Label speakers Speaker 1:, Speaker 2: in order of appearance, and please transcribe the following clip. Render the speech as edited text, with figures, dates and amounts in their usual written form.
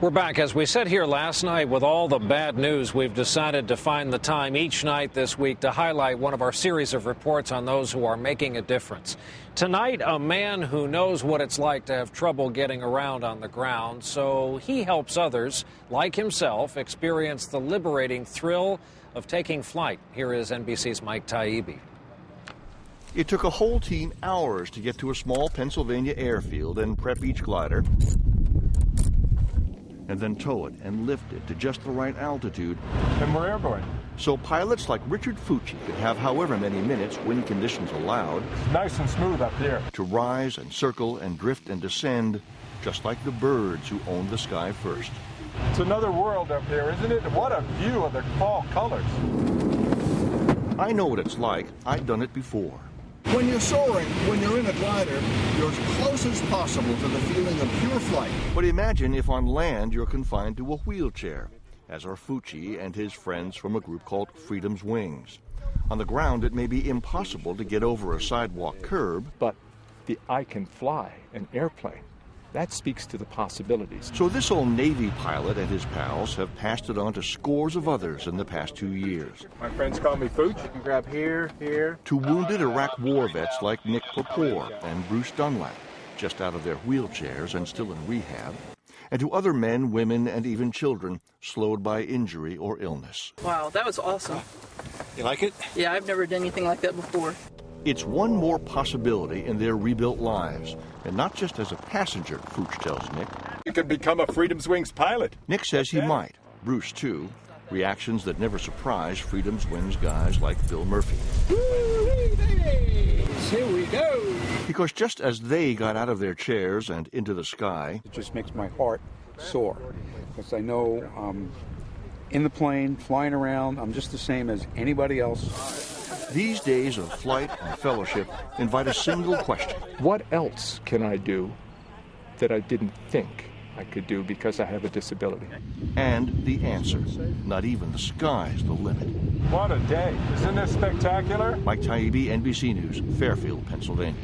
Speaker 1: We're back. As we said here last night, with all the bad news, we've decided to find the time each night this week to highlight one of our series of reports on those who are making a difference. Tonight, a man who knows what it's like to have trouble getting around on the ground, so he helps others, like himself, experience the liberating thrill of taking flight. Here is NBC's Mike Taibbi.
Speaker 2: It took a whole team hours to get to a small Pennsylvania airfield and prep each glider, and then tow it and lift it to just the right altitude.
Speaker 3: And we're airborne.
Speaker 2: So pilots like Richard Fucci could have however many minutes wind conditions allowed.
Speaker 3: Nice and smooth up here.
Speaker 2: To rise and circle and drift and descend, just like the birds who own the sky first.
Speaker 3: It's another world up here, isn't it? What a view of the fall colors.
Speaker 2: I know what it's like. I've done it before.
Speaker 4: When you're soaring, when you're in a glider, you're as close as possible to the feeling of pure flight.
Speaker 2: But imagine if on land you're confined to a wheelchair, as are Fucci and his friends from a group called Freedom's Wings. On the ground, it may be impossible to get over a sidewalk curb.
Speaker 5: But the I can fly an airplane. That speaks to the possibilities.
Speaker 2: So this old Navy pilot and his pals have passed it on to scores of others in the past 2 years.
Speaker 3: My friends call me Fooch.
Speaker 6: You can grab here, here.
Speaker 2: To wounded Iraq war vets like Nick Papour and Bruce Dunlap, just out of their wheelchairs and still in rehab, and to other men, women, and even children slowed by injury or illness.
Speaker 7: Wow, that was awesome.
Speaker 6: You like it?
Speaker 7: Yeah, I've never done anything like that before.
Speaker 2: It's one more possibility in their rebuilt lives, and not just as a passenger, Fuchs tells Nick.
Speaker 3: You could become a Freedom's Wings pilot.
Speaker 2: Nick says he might. Bruce, too. Reactions that never surprise Freedom's Wings guys like Bill Murphy.
Speaker 8: Here we go.
Speaker 2: Because just as they got out of their chairs and into the sky,
Speaker 9: it just makes my heart soar. Because I know in the plane, flying around, I'm just the same as anybody else.
Speaker 2: These days of flight and fellowship invite a single question.
Speaker 5: What else can I do that I didn't think I could do because I have a disability?
Speaker 2: And the answer, not even the sky's the limit.
Speaker 3: What a day. Isn't this spectacular?
Speaker 2: Mike Taibbi, NBC News, Fairfield, Pennsylvania.